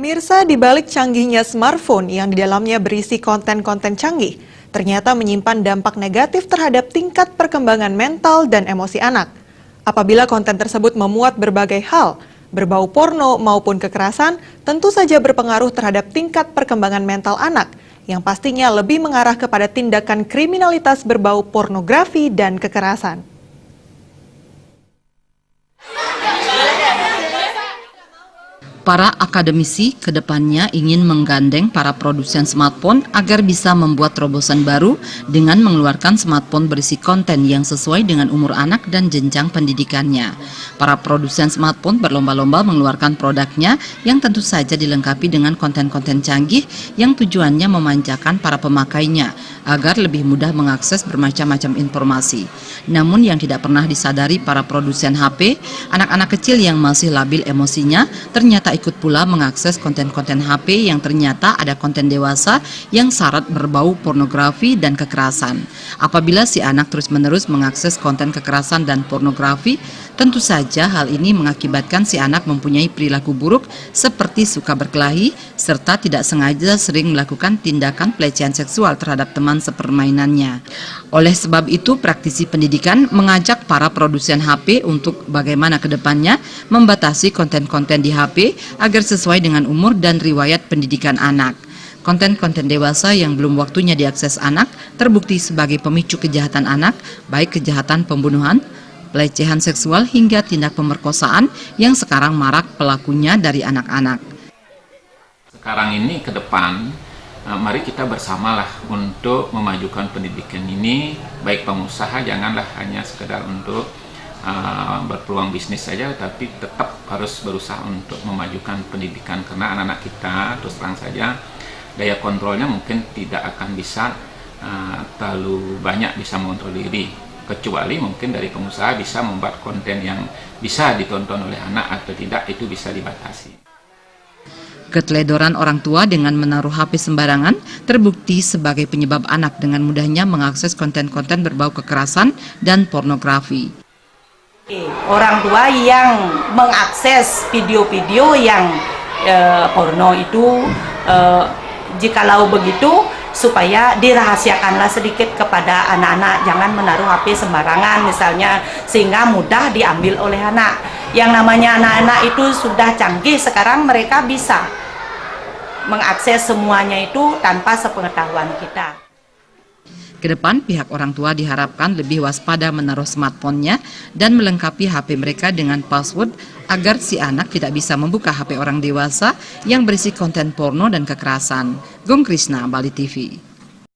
Pemirsa, di balik canggihnya smartphone yang di dalamnya berisi konten-konten canggih, ternyata menyimpan dampak negatif terhadap tingkat perkembangan mental dan emosi anak. Apabila konten tersebut memuat berbagai hal, berbau porno maupun kekerasan, tentu saja berpengaruh terhadap tingkat perkembangan mental anak, yang pastinya lebih mengarah kepada tindakan kriminalitas berbau pornografi dan kekerasan. Para akademisi kedepannya ingin menggandeng para produsen smartphone agar bisa membuat terobosan baru dengan mengeluarkan smartphone berisi konten yang sesuai dengan umur anak dan jenjang pendidikannya. Para produsen smartphone berlomba-lomba mengeluarkan produknya yang tentu saja dilengkapi dengan konten-konten canggih yang tujuannya memanjakan para pemakainya agar lebih mudah mengakses bermacam-macam informasi. Namun yang tidak pernah disadari para produsen HP, anak-anak kecil yang masih labil emosinya ternyata ikut pula mengakses konten-konten HP yang ternyata ada konten dewasa yang syarat berbau pornografi dan kekerasan. Apabila si anak terus-menerus mengakses konten kekerasan dan pornografi, tentu saja hal ini mengakibatkan si anak mempunyai perilaku buruk seperti suka berkelahi serta tidak sengaja sering melakukan tindakan pelecehan seksual terhadap teman sepermainannya. Oleh sebab itu, praktisi pendidikan mengajak para produsen HP untuk bagaimana ke depannya membatasi konten-konten di HP agar sesuai dengan umur dan riwayat pendidikan anak. Konten-konten dewasa yang belum waktunya diakses anak terbukti sebagai pemicu kejahatan anak, baik kejahatan pembunuhan, pelecehan seksual hingga tindak pemerkosaan yang sekarang marak pelakunya dari anak-anak. Sekarang ini ke depan, mari kita bersamalah untuk memajukan pendidikan ini, baik pengusaha janganlah hanya sekedar untuk berpeluang bisnis saja, tapi tetap harus berusaha untuk memajukan pendidikan karena anak-anak kita terus terang saja daya kontrolnya mungkin tidak akan bisa terlalu banyak bisa mengontrol diri, kecuali mungkin dari pengusaha bisa membuat konten yang bisa ditonton oleh anak atau tidak, itu bisa dibatasi. Keteledoran orang tua dengan menaruh HP sembarangan terbukti sebagai penyebab anak dengan mudahnya mengakses konten-konten berbau kekerasan dan pornografi. Orang tua yang mengakses video-video yang porno itu, jikalau begitu, supaya dirahasiakanlah sedikit kepada anak-anak, jangan menaruh HP sembarangan misalnya, sehingga mudah diambil oleh anak. Yang namanya anak-anak itu sudah canggih, sekarang mereka bisa mengakses semuanya itu tanpa sepengetahuan kita. Kedepan, pihak orang tua diharapkan lebih waspada menaruh smartphone-nya dan melengkapi HP mereka dengan password agar si anak tidak bisa membuka HP orang dewasa yang berisi konten porno dan kekerasan. Gong Krishna, Bali TV.